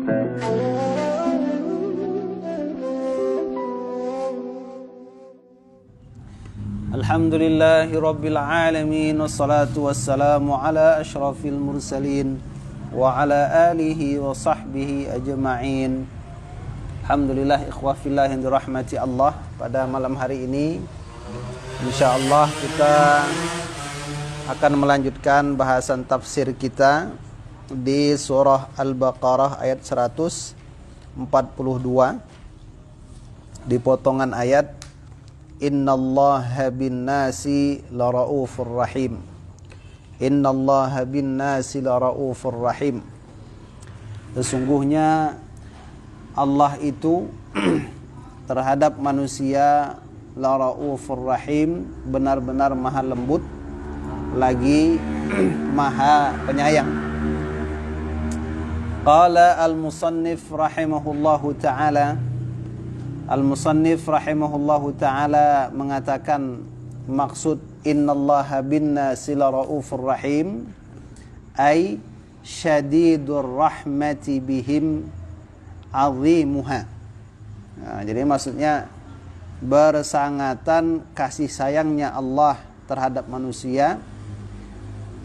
Alhamdulillahi Rabbil Alamin. Wassalatu wassalamu ala ashrafil mursalin wa ala alihi wa sahbihi ajma'in. Alhamdulillah ikhwah fillah yang dirahmati Allah. Pada malam hari ini insyaallah kita akan melanjutkan bahasan tafsir kita di surah Al-Baqarah ayat 142 di potongan ayat Innallaha bin-nasi laraufur rahim. Innallaha bin-nasi laraufur rahim. Sesungguhnya Allah itu terhadap manusia laraufur rahim, benar-benar maha lembut lagi maha penyayang. Qala al-musannif rahimahullahu ta'ala, Al-musannif rahimahullahu ta'ala mengatakan maksud innallaha bin-nasi laraufur rahim ay syadidur rahmati bihim azimuha. Jadi maksudnya bersangatan kasih sayangnya Allah terhadap manusia,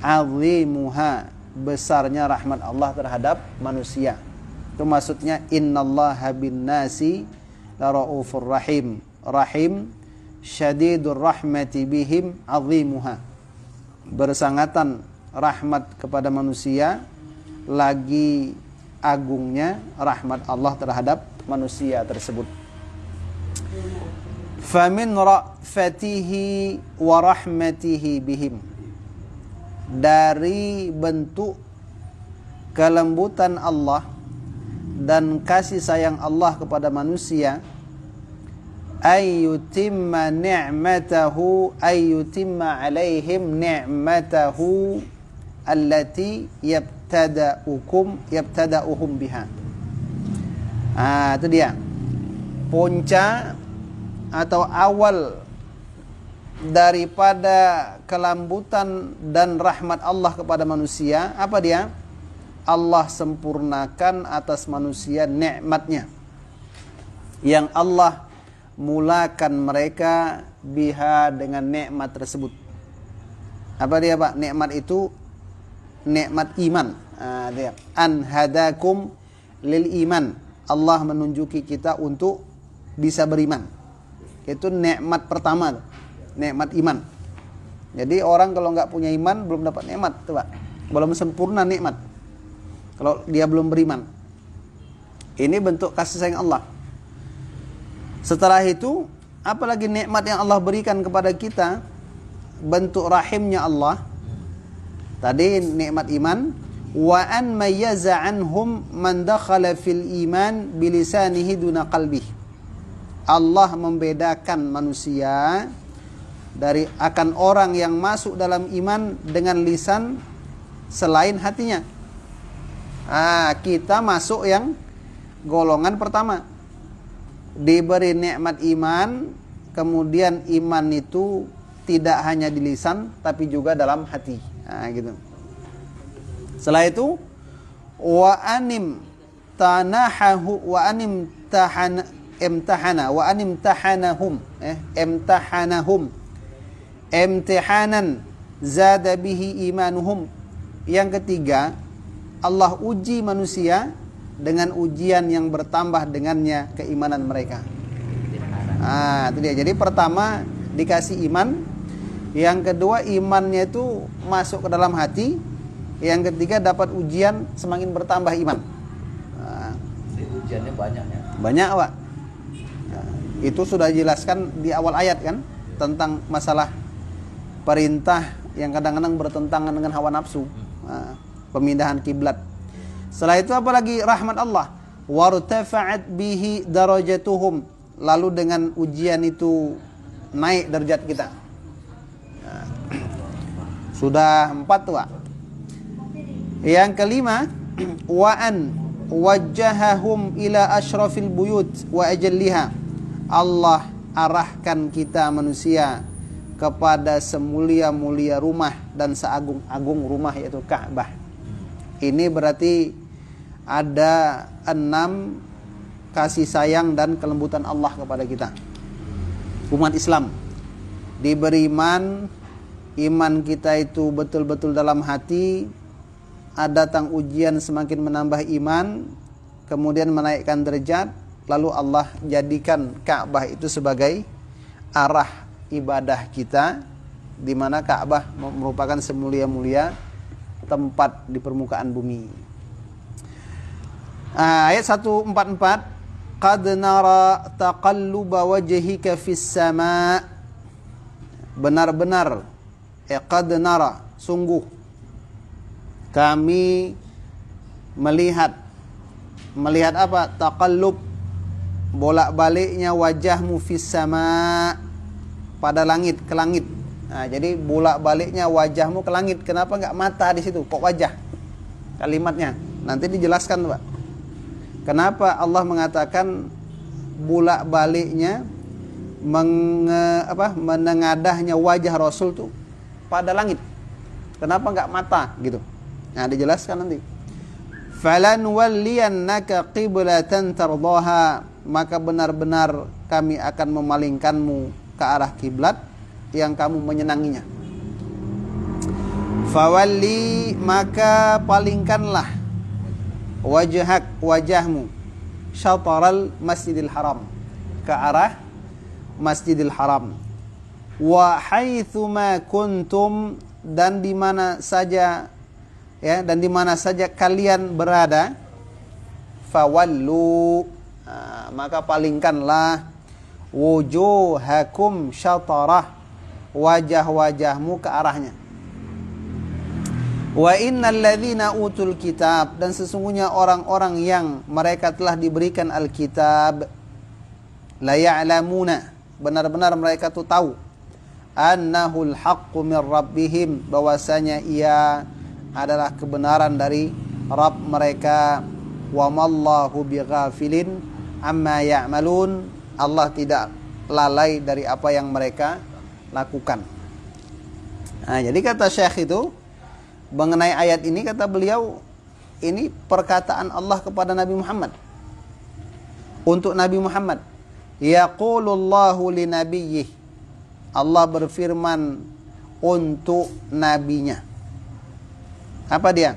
azimuha besarnya rahmat Allah terhadap manusia. Itu maksudnya innallaha bin-nasi laraufur rahim. Rahim syadidur rahmati bihim azimuha. Bersangatan rahmat kepada manusia, lagi agungnya rahmat Allah terhadap manusia tersebut. Famin ra'fatihi wa rahmatihi bihim. Dari bentuk kelembutan Allah dan kasih sayang Allah kepada manusia, ayyutimma ni'matahu, ayyutimma alaihim ni'matahu allati yabtada'uhum biha. Itu dia punca atau awal daripada kelembutan dan rahmat Allah kepada manusia. Apa dia? Allah sempurnakan atas manusia nikmatnya yang Allah mulakan mereka biha dengan nikmat tersebut. Apa dia Pak? Nikmat itu nikmat iman. Dia an hadakum lil iman. Allah menunjuki kita untuk bisa beriman. Itu nikmat pertama, nikmat iman. Jadi orang kalau nggak punya iman belum dapat nikmat, tuh Pak. Belum sempurna nikmat kalau dia belum beriman. Ini bentuk kasih sayang Allah. Setelah itu, apalagi nikmat yang Allah berikan kepada kita, bentuk rahimnya Allah. Tadi nikmat iman, wa an mayyaza anhum man dakhala fil iman bilisanihi duna qalbih. Allah membedakan manusia dari akan orang yang masuk dalam iman dengan lisan selain hatinya. Kita masuk yang golongan pertama, diberi nikmat iman, kemudian iman itu tidak hanya di lisan tapi juga dalam hati. Gitu. Setelah itu wa anim tanahahu wa anim tahana imtahana wa anim tahanahum imtahanahum imtihanan zada bihi imanuhum. Yang ketiga, Allah uji manusia dengan ujian yang bertambah dengannya keimanan mereka. Itu dia. Jadi pertama dikasih iman, yang kedua imannya itu masuk ke dalam hati, yang ketiga dapat ujian semakin bertambah iman. Ujiannya banyak ya? Banyak Pak. Itu sudah dijelaskan di awal ayat kan, tentang masalah perintah yang kadang-kadang bertentangan dengan hawa nafsu. Pemindahan kiblat. Setelah itu apalagi rahmat Allah, wartafa'at bihi darajatuhum. Lalu dengan ujian itu naik derajat kita. Sudah 4 tuh Pak. Yang kelima, wa an wajjahahum ila asyrafil buyut wa ajalliha. Allah arahkan kita manusia kepada semulia-mulia rumah dan seagung-agung rumah, yaitu Ka'bah. Ini berarti ada 6 kasih sayang dan kelembutan Allah kepada kita. Umat Islam diberi iman kita itu betul-betul dalam hati. Ada datang ujian semakin menambah iman, kemudian menaikkan derajat. Lalu Allah jadikan Ka'bah itu sebagai arah ibadah kita, di mana Ka'bah merupakan semulia-mulia tempat di permukaan bumi. Ayat 144, qad nara taqalluba wajhika fis sama. Benar-benar, qad nara, sungguh kami melihat apa? Taqallub, bolak-baliknya wajahmu fis sama, pada langit, ke langit. Nah, jadi bolak-baliknya wajahmu ke langit. Kenapa enggak mata di situ? Kok wajah? Kalimatnya nanti dijelaskan, Pak. Kenapa Allah mengatakan bolak-baliknya menengadahnya wajah Rasul tuh pada langit? Kenapa enggak mata gitu? Nah, dijelaskan nanti. Falanwalliyannaka qiblatan tardaha, maka benar-benar kami akan memalingkanmu ke arah kiblat yang kamu menyenanginya. Fawalli, maka palingkanlah wajahmu syataral masjidil haram, ke arah masjidil haram. Wa haitsuma kuntum, dan di mana saja kalian berada, fawallu, maka palingkanlah wujuhakum syatarah, wajah-wajahmu ke arahnya. Wa innal ladzina utul kitab, dan sesungguhnya orang-orang yang mereka telah diberikan Alkitab, la ya'lamuna, benar-benar mereka tuh tahu, annahul haqqu min rabbihim, bahwasanya ia adalah kebenaran dari Rabb mereka. Wa mallahu bighafilin amma ya'malun, Allah tidak lalai dari apa yang mereka lakukan. Nah, jadi kata Syekh itu mengenai ayat ini, kata beliau, ini perkataan Allah kepada Nabi Muhammad. Untuk Nabi Muhammad, yaqulullahu li nabiyyih, Allah berfirman untuk nabinya. Apa dia?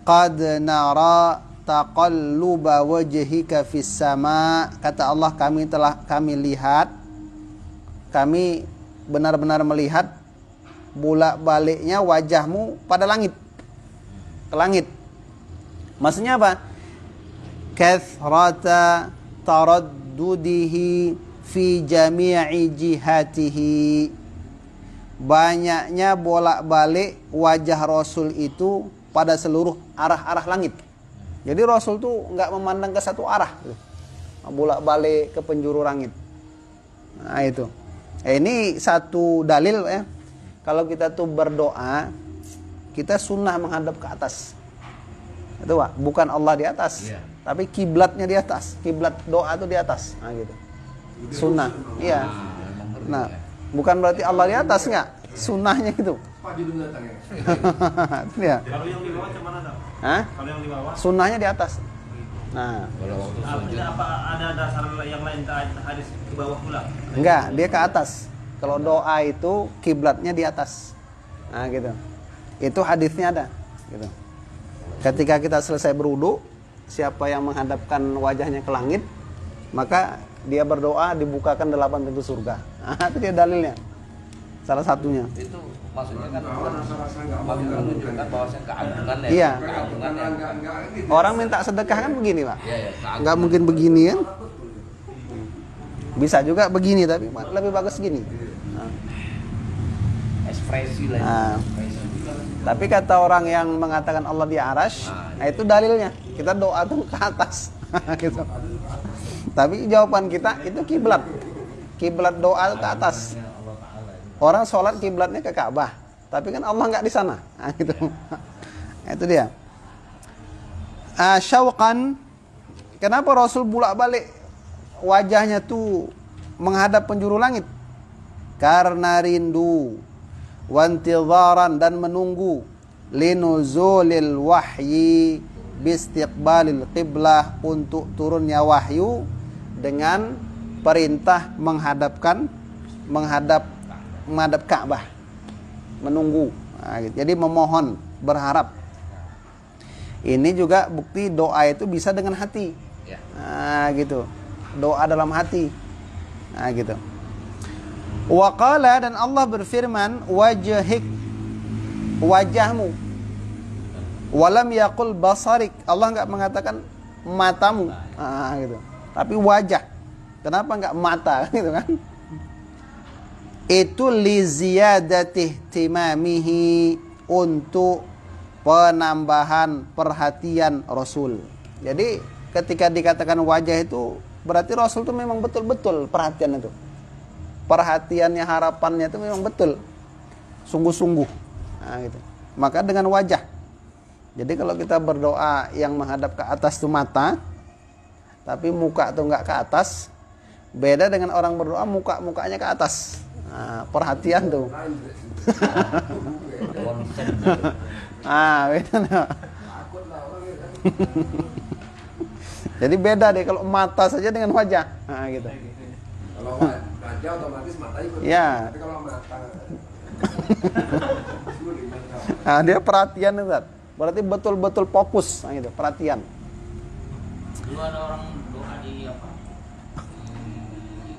Qad nara taqalluba wajhika fis sama, kata Allah, kami lihat, kami benar-benar melihat bolak-baliknya wajahmu pada langit, ke langit. Maksudnya apa? Kathrata taraddudihi fi jami'i jihatihi, banyaknya bolak-balik wajah Rasul itu pada seluruh arah-arah langit. Jadi Rasul tuh nggak memandang ke satu arah, bolak-balik ke penjuru langit. Nah itu. Ini satu dalil ya. Kalau kita tuh berdoa, kita sunnah menghadap ke atas. Itu Pak, bukan Allah di atas, tapi kiblatnya di atas. Kiblat doa tuh di atas. Nah gitu. Sunnah. Iya. Nah, bukan berarti Allah di atas, enggak. Sunnahnya itu. Ya. Kalau yang di bawah cuman ada. Hah? Kalau yang di bawah sunnahnya di atas. Nah, apa ada dasar yang lain hadis ke bawah pula? enggak, dia ke atas. Kalau doa itu kiblatnya di atas. Nah, gitu. Itu hadisnya ada, gitu. Ketika kita selesai berwudu, siapa yang menghadapkan wajahnya ke langit, maka dia berdoa dibukakan 8 pintu surga. Nah, itu dia dalilnya. Salah satunya. Itu maksudnya kan menunjukkan bahwasanya keagungan ya. Iya. Keagungan ya. Orang minta sedekah kan begini, Pak. Iya, ya, Nggak mungkin begini kan? Bisa juga begini, tapi lebih bagus gini. Nah. Ekspresi lah. Nah. Tapi kata orang yang mengatakan Allah di arasy, nah itu dalilnya. Kita doa tuh ke atas. Gitu. Tapi jawaban kita itu kiblat. Kiblat doa ke atas. Orang sholat kiblatnya ke Ka'bah, tapi kan Allah nggak di sana. Nah, gitu. Itu dia. Syauqan, kenapa Rasul bolak-balik wajahnya tuh menghadap penjuru langit? Karena rindu, wantidharan, dan menunggu, linuzulil wahyi, bistiqbalil qiblah, untuk turunnya wahyu dengan perintah menghadap Ka'bah, menunggu. Nah, gitu. Jadi memohon, berharap. Ini juga bukti doa itu bisa dengan hati. Nah, gitu. Doa dalam hati. Nah, gitu. Wa qala, dan Allah berfirman, wajhik, wajahmu. Walam yaqul basarik, Allah enggak mengatakan matamu. Nah, gitu. Tapi wajah. Kenapa enggak mata gitu kan? Itu li ziyadati timamihi, untuk penambahan perhatian Rasul. Jadi ketika dikatakan wajah itu berarti Rasul itu memang betul-betul perhatian itu. Perhatiannya, harapannya itu memang betul, sungguh-sungguh. Nah, gitu. Maka dengan wajah. Jadi kalau kita berdoa yang menghadap ke atas itu mata, tapi muka itu enggak ke atas, beda dengan orang berdoa mukanya ke atas. Nah, perhatian tuh. Beda. Jadi beda deh kalau mata saja dengan wajah. Nah, gitu. Kalau wajah otomatis mata ikut. Ya. Tapi kalau mata Nah, dia perhatian itu, berarti betul-betul fokus, nah, gitu, perhatian. Dulu ada orang doa di apa? Di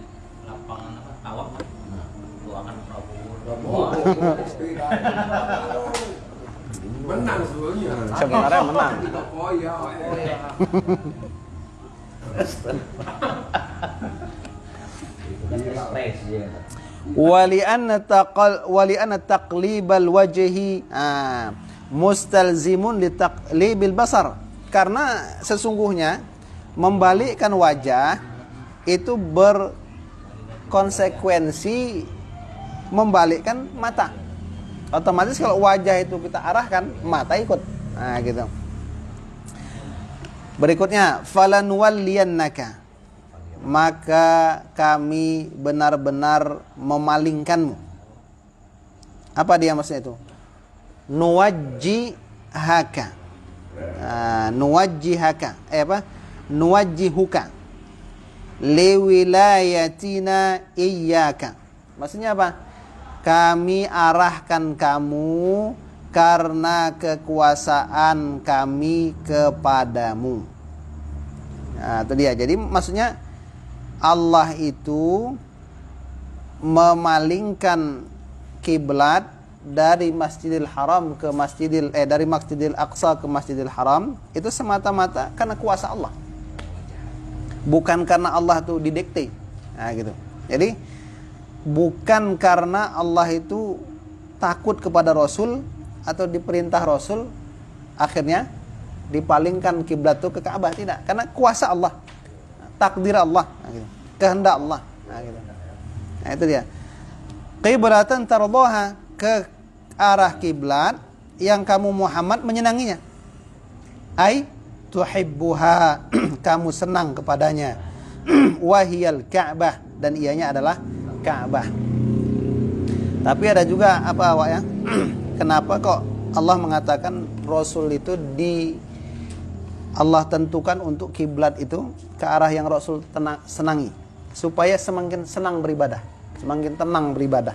lapangan apa? Tawaf. Doakan Prabowo. menang sebetulnya. Sebenarnya menang. Oh ya. Wali anna taqlibal wajhi mustalzimun li taqlibil basar, karena sesungguhnya membalikkan wajah itu berkonsekuensi membalikkan mata. Otomatis kalau wajah itu kita arahkan, mata ikut. Nah, gitu. Berikutnya, falanwalliyannaka, maka kami benar-benar memalingkanmu. Apa dia maksudnya itu? Nuwajjihaka. Nuwajjihaka. Nuwajjihuka liwilayatina iyyaka. Maksudnya apa? Kami arahkan kamu karena kekuasaan kami kepadamu. Nah, itu dia. Jadi maksudnya Allah itu memalingkan kiblat dari Masjidil Haram ke dari Masjidil Aqsa ke Masjidil Haram itu semata-mata karena kuasa Allah. Bukan karena Allah itu didikte. Nah, gitu. Jadi bukan karena Allah itu takut kepada Rasul atau diperintah Rasul akhirnya dipalingkan kiblat itu ke Ka'bah, tidak, karena kuasa Allah, takdir Allah, nah, gitu. Kehendak Allah. Nah, gitu. Nah, itu dia. Qiblatan tardaha, ke arah kiblat yang kamu Muhammad menyenanginya. Ai tuhibbuha, kamu senang kepadanya. Wahiyal Ka'bah, dan ianya adalah Ka'bah. Tapi ada juga apa awak ya? Kenapa kok Allah mengatakan Rasul itu Allah tentukan untuk kiblat itu ke arah yang Rasul senangi, supaya semakin senang beribadah, semakin tenang beribadah.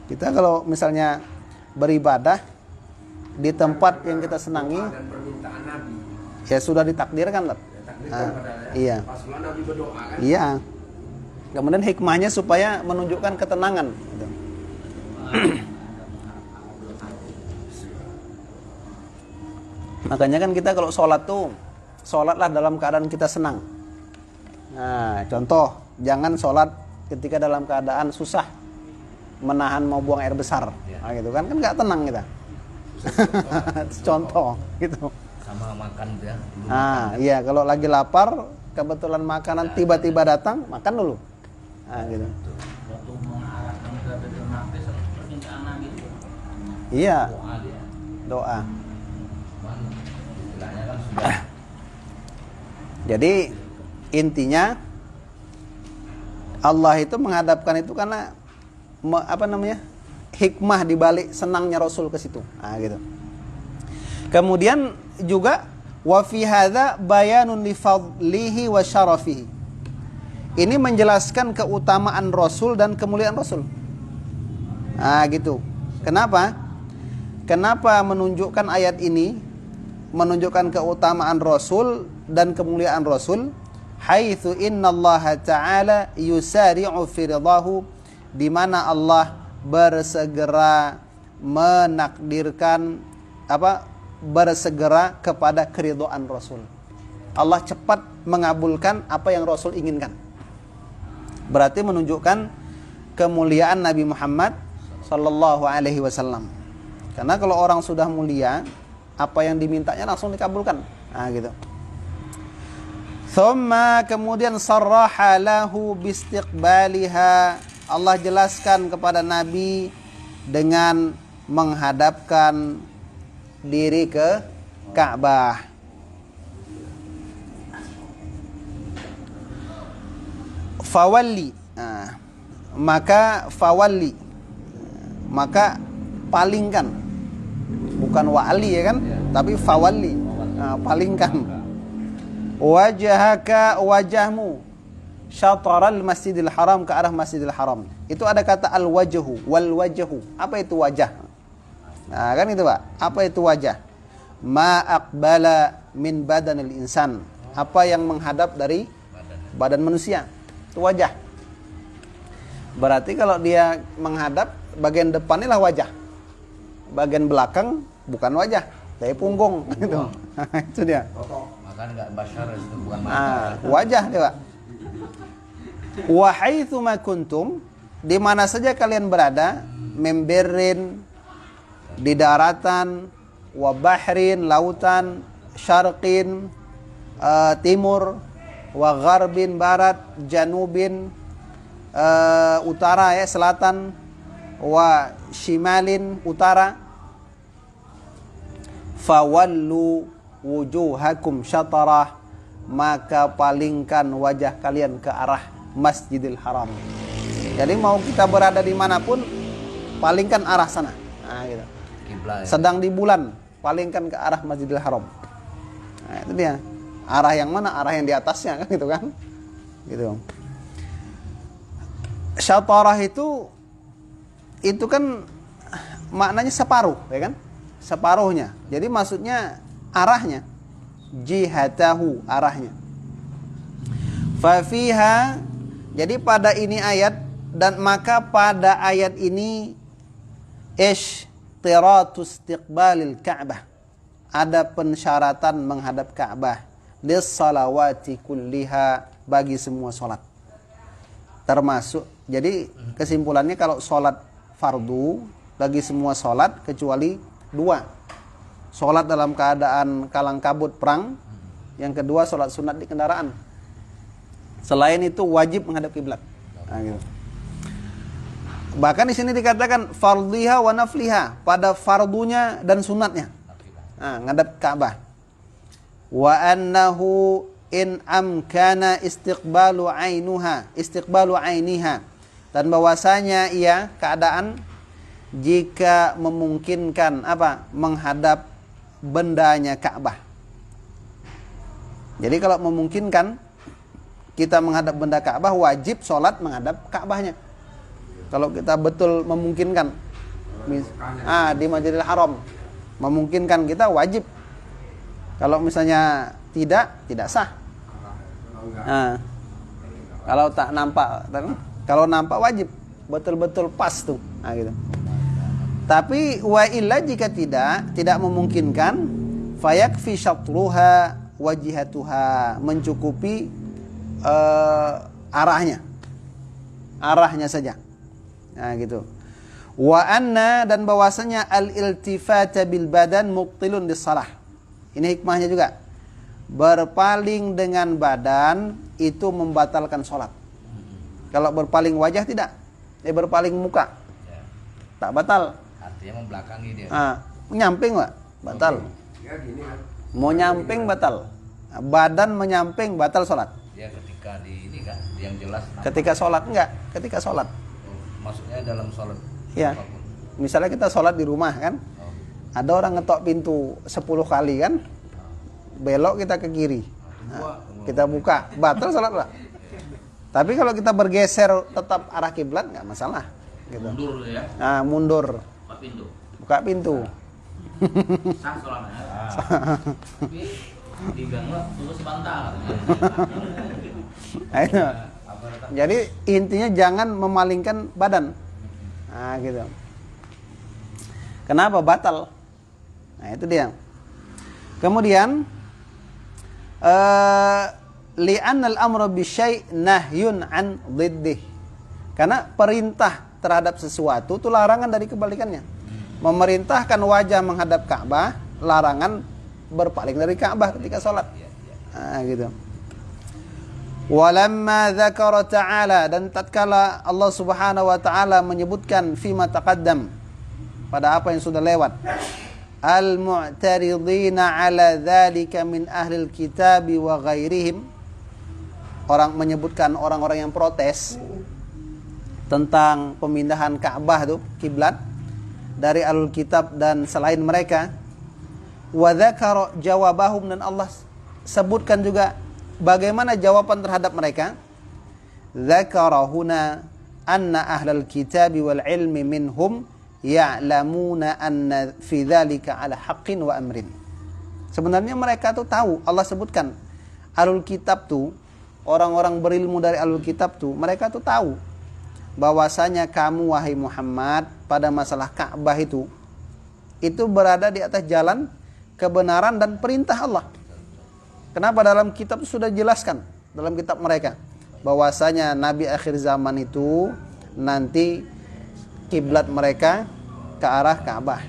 Kita kalau misalnya beribadah di tempat yang kita senangi, dan permintaan Nabi. Ya sudah ditakdirkan, iya. Pas Nabi berdoa kan? Iya. Kemudian hikmahnya supaya menunjukkan ketenangan. Gitu. Makanya kan kita kalau sholat tuh, sholatlah dalam keadaan kita senang. Nah, contoh, jangan sholat ketika dalam keadaan susah, menahan mau buang air besar. Nah, gitu kan nggak tenang kita. Contoh, gitu. Sama makan ya. Iya, kalau lagi lapar, kebetulan makanan tiba-tiba datang, makan dulu. Nah, gitu. Waktu mengarahkan ke Baitul Maqdis, permintaan Nabi itu. Iya. Doa dia. Doa. Istilahnya kan sudah. Jadi intinya Allah itu menghadapkan itu karena hikmah dibalik senangnya Rasul ke situ. Nah, gitu. Kemudian juga Wa fi hadza bayanun li fadlihi wa syarafihi. Ini menjelaskan keutamaan Rasul dan kemuliaan Rasul. Nah, gitu. Kenapa? Kenapa menunjukkan ayat ini menunjukkan keutamaan Rasul dan kemuliaan Rasul? Haitsu innallaha ta'ala yusari'u fi ridahu, di mana Allah bersegera menakdirkan bersegera kepada keridhaan Rasul. Allah cepat mengabulkan apa yang Rasul inginkan. Berarti menunjukkan kemuliaan Nabi Muhammad sallallahu alaihi wasallam. Karena kalau orang sudah mulia, apa yang dimintanya langsung dikabulkan. Nah, gitu. Thumma, kemudian sarraha lahu bistiqbaliha. Allah jelaskan kepada Nabi dengan menghadapkan diri ke Ka'bah. Fawalli, maka palingkan, bukan wa'ali ya kan, tapi fawalli, palingkan. Wajhaka, wajahmu, syataral masjidil haram, ke arah masjidil haram. Itu ada kata al-wajhu, wal wajhu. Apa itu wajah? Nah, kan itu Pak. Apa itu wajah? Ma aqbala min badanil insan. Apa yang menghadap dari badan manusia. Itu wajah. Berarti kalau dia menghadap, bagian depan inilah wajah. Bagian belakang bukan wajah, tapi punggung gitu. Itu dia. Makanya enggak basyar itu bukan mata. Wajah dia, Pak. Wa haitsu ma kuntum, di mana saja kalian berada, memberin, di daratan, wa bahrin, lautan, syarqin, timur, wa gharbin, barat, janubin, utara ya, selatan, wa shimalin, utara. Fawallu wujuhakum syatarah, maka palingkan wajah kalian ke arah Masjidil Haram. Jadi mau kita berada dimanapun, palingkan arah sana. Nah, gitu. Kiblat. Sedang di bulan, palingkan ke arah Masjidil Haram. Nah, itu dia. Arah yang mana? Arah yang di atasnya kan, gitu kan? Gitu. Syatarah itu kan maknanya separuh, ya kan? Separuhnya. Jadi maksudnya arahnya, jihatahu, arahnya. Fafiha, jadi pada ini ayat, dan maka pada ayat ini ishtiratu istiqbalil Ka'bah, ada pensyaratan menghadap Ka'bah, lis-salawati kulliha, bagi semua sholat. Termasuk, jadi kesimpulannya kalau sholat fardu bagi semua sholat kecuali dua. Sholat dalam keadaan kalang kabut perang, yang kedua sholat sunat di kendaraan. Selain itu wajib menghadap kiblat. Nah, gitu. Bahkan di sini dikatakan fardhiha wa nafliha, pada fardunya dan sunatnya. Nah, ngadap Ka'bah. Wa annahu in amkana istiqbalu ainiha, dan bahwasanya ia keadaan jika memungkinkan menghadap bendanya Ka'bah. Jadi kalau memungkinkan kita menghadap benda Ka'bah, wajib sholat menghadap Ka'bahnya. Kalau kita betul memungkinkan, di Masjidil Haram memungkinkan, kita wajib. Kalau misalnya tidak sah. Kalau tak nampak, kalau nampak wajib, betul-betul pas tuh. Nah, gitu. Tapi wa illa, jika tidak memungkinkan, fayakfi syatruha wajihatuha, mencukupi arahnya saja. Nah, gitu. Wa anna, dan bahwasanya al-iltifata bil badan mubtilun lis-shalah. Ini hikmahnya juga. Berpaling dengan badan itu membatalkan sholat. Kalau berpaling wajah tidak, berpaling muka tak batal. Artinya membelakangi dia. Menyamping Pak, batal. Mau nyamping batal. Badan menyamping batal sholat. Ya ketika di ini kan, yang jelas. Ketika sholat enggak, ketika sholat. Maksudnya dalam sholat. Ya. Apapun. Misalnya kita sholat di rumah kan, ada orang ngetok pintu 10 kali kan, belok kita ke kiri. Nah, kita buka, batal salat Pak. Tapi kalau kita bergeser tetap arah kiblat nggak masalah. Gitu. Mundur ya. Nah, mundur, Buka pintu. buka pintu. Sah sholatnya. Tapi di gang lah tunggu sebentar. Nah, itu. Jadi intinya jangan memalingkan badan. Nah, gitu. Kenapa batal? Nah, itu dia. Kemudian li'annal amru bisyai' nahyun an dhiddih. Karena perintah terhadap sesuatu itu larangan dari kebalikannya. Memerintahkan wajah menghadap Ka'bah, larangan berpaling dari Ka'bah ketika sholat. Nah, gitu. Walamma dzakara ta'ala, dan tatkala Allah Subhanahu wa taala menyebutkan fima taqaddam, pada apa yang sudah lewat, al-mu'taridina 'ala dzalika min ahlil kitabi wa ghairihim, orang menyebutkan orang-orang yang protes tentang pemindahan Ka'bah itu kiblat dari ahlul kitab dan selain mereka. Wa dzakara jawabahum, dan Allah sebutkan juga bagaimana jawaban terhadap mereka. Dzakara huna anna ahlal kitabi wal ilmi minhum ya'lamuna anna fi dzalika ala haqqin wa amrin. Sebenarnya mereka tuh tahu, Allah sebutkan ahlul kitab tuh, orang-orang berilmu dari ahlul kitab tuh, mereka tuh tahu bahwasanya kamu wahai Muhammad pada masalah Ka'bah itu berada di atas jalan kebenaran dan perintah Allah. Kenapa? Dalam kitab itu sudah jelaskan, dalam kitab mereka, bahwasanya Nabi akhir zaman itu nanti kiblat mereka ke arah Ka'bah.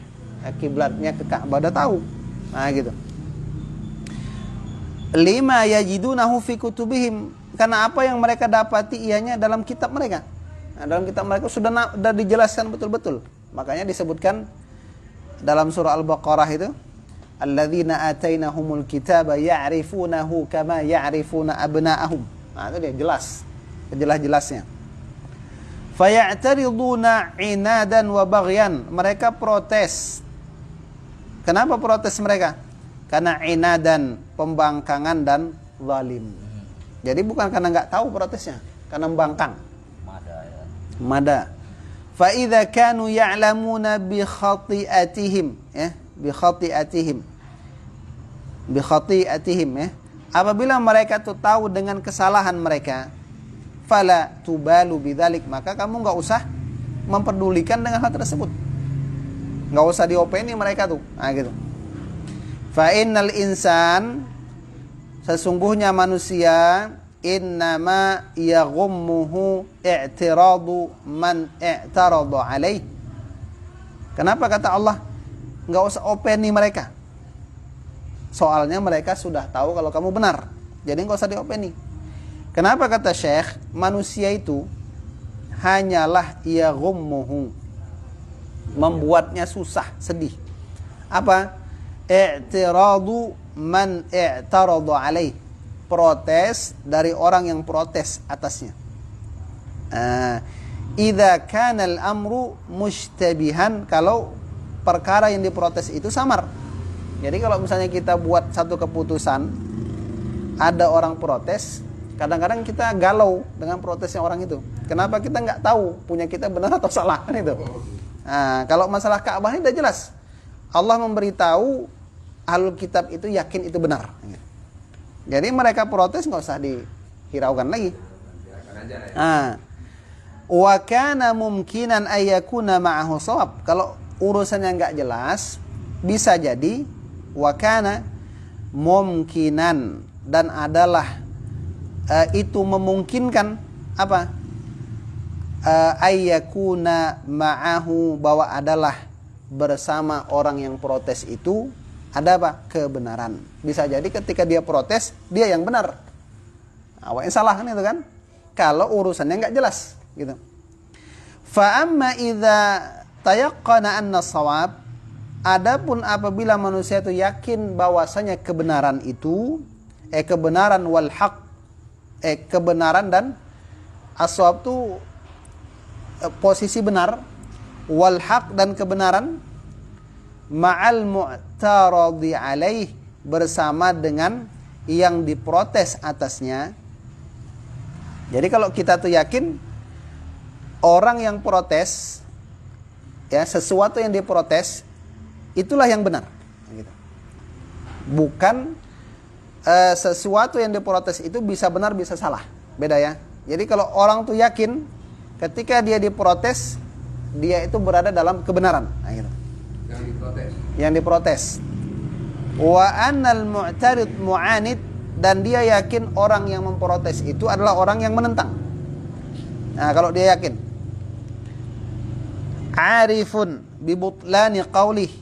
Kiblatnya ke Ka'bah, udah tahu. Nah, gitu. Lima yajidunahu fi kutubihim, karena apa yang mereka dapati ianya dalam kitab mereka. Nah, dalam kitab mereka sudah dijelaskan betul-betul. Makanya disebutkan dalam surah Al-Baqarah itu, alladzina atainahumul kitaba ya'rifunahu kama ya'rifuna abna'ahum. Nah, itu dia jelas. Jelas-jelasnya. Faya'tariduna inadan wa baghyan. Mereka protes. Kenapa protes mereka? Karena inadan, pembangkangan dan zalim. Jadi bukan karena nggak tahu protesnya, karena membangkang. Mada. Fa idza kanu ya'lamuna bi khati'atihim, ya, bi khati'atihim. Bi khati'atihim, ya. Apabila mereka tuh tahu dengan kesalahan mereka, fala tubalu bidzalik, maka kamu enggak usah memperdulikan dengan hal tersebut. Enggak usah diopeni mereka tuh. Nah, gitu. Fa innal insan, sesungguhnya manusia, innama yaghummuhu i'tiradu man i'tarada alaih. Kenapa kata Allah enggak usah openi mereka? Soalnya mereka sudah tahu kalau kamu benar. Jadi enggak usah diopeni. Kenapa kata Syekh, manusia itu hanyalah yaghummuhu, membuatnya susah, sedih. Apa? I'tiradu man i'tarada alaih. Protes dari orang yang protes atasnya. Idza kana al-amru mushtabihan, kalau perkara yang diprotes itu samar. Jadi kalau misalnya kita buat satu keputusan, ada orang protes, kadang-kadang kita galau dengan protesnya orang itu. Kenapa? Kita nggak tahu punya kita benar atau salah, kan itu. Nah, kalau masalah Ka'bah ini udah jelas. Allah memberitahu ahlul kitab itu yakin itu benar. Jadi mereka protes nggak usah dihiraukan lagi. Wa kana mumkinan ayyakuna ma'ahu shawab. Kalau urusannya nggak jelas, bisa jadi wa kana mumkinan, dan adalah itu memungkinkan apa? Ayyakuna ma'ahu, bahwa adalah bersama orang yang protes itu ada apa? Kebenaran. Bisa jadi ketika dia protes, dia yang benar. Awak yang salah, kan itu kan? Kalau urusannya nggak jelas, gitu. Fa amma idza tayaqqana anna shawab, adapun apabila manusia itu yakin bahwasanya kebenaran itu kebenaran wal haq, kebenaran dan as-shawab itu posisi benar, wal haq dan kebenaran, ma'al mu'taradi alaih, bersama dengan yang diprotes atasnya. Jadi kalau kita tuh yakin orang yang protes, ya sesuatu yang diprotes itulah yang benar, gitu. Bukan sesuatu yang diprotes itu bisa benar bisa salah, beda ya. Jadi kalau orang tuh yakin ketika dia diprotes, dia itu berada dalam kebenaran, nah, gitu. Yang diprotes. Wa annal mu'tarid mu'anid, dan dia yakin orang yang memprotes itu adalah orang yang menentang. Nah, kalau dia yakin. Arifun bibutlani qaulih,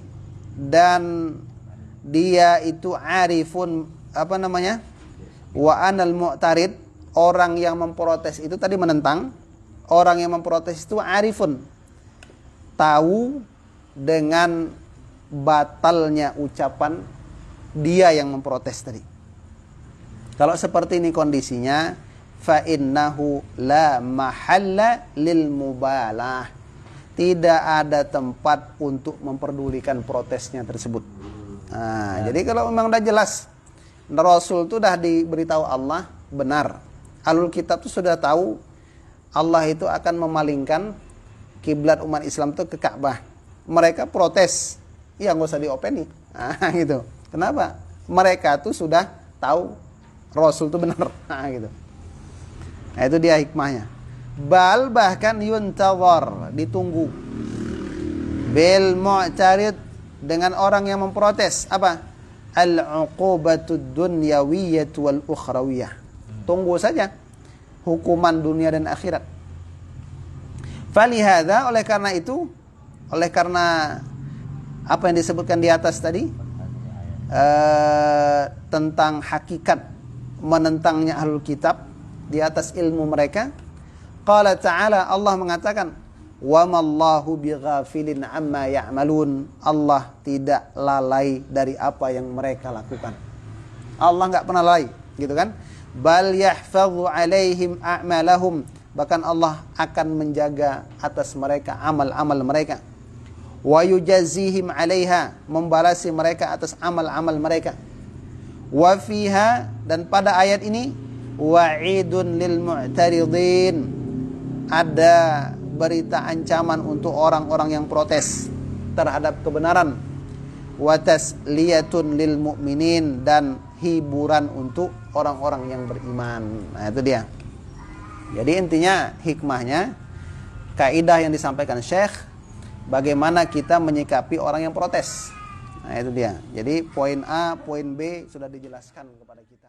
dan dia itu arifun wa anal mu'tarid, orang yang memprotes itu tadi menentang. Orang yang memprotes itu arifun, tahu dengan batalnya ucapan dia yang memprotes tadi. Kalau seperti ini kondisinya, fa innahu la mahalla lil mubalah, tidak ada tempat untuk memperdulikan protesnya tersebut. Nah, jadi kalau memang udah jelas Rasul itu sudah diberitahu Allah benar, Ahlul Kitab itu sudah tahu Allah itu akan memalingkan kiblat umat Islam itu ke Ka'bah. Mereka protes, ya nggak usah diopeni, nah, gitu. Kenapa? Mereka tuh sudah tahu Rasul itu benar, nah, gitu. Nah, itu dia hikmahnya. Bal bahkan yuntazar, ditunggu. Bil mu'tarid, dengan orang yang memprotes, apa? Al-uqubatud dunyawiyyah wal ukhrawiyah. Tunggu saja hukuman dunia dan akhirat. Falihada, oleh karena itu, oleh karena apa yang disebutkan di atas tadi, tentang hakikat menentangnya Ahlul Kitab di atas ilmu mereka, qala ta'ala, Allah mengatakan, wa mallahu bighafilin amma ya'malun, Allah tidak lalai dari apa yang mereka lakukan. Allah enggak pernah lalai, gitu kan? Bal yahfazu alaihim a'malahum, bahkan Allah akan menjaga atas mereka amal-amal mereka. Wa yujazihim 'alaiha, membalasi mereka atas amal-amal mereka. Wa fiha, dan pada ayat ini, wa'idun lil mu'taridin, ada berita ancaman untuk orang-orang yang protes terhadap kebenaran. Wa tasliyatun lil mu'minin, dan hiburan untuk orang-orang yang beriman. Nah, itu dia. Jadi intinya hikmahnya, kaidah yang disampaikan Syekh, bagaimana kita menyikapi orang yang protes. Nah, itu dia. Jadi poin A, poin B sudah dijelaskan kepada kita.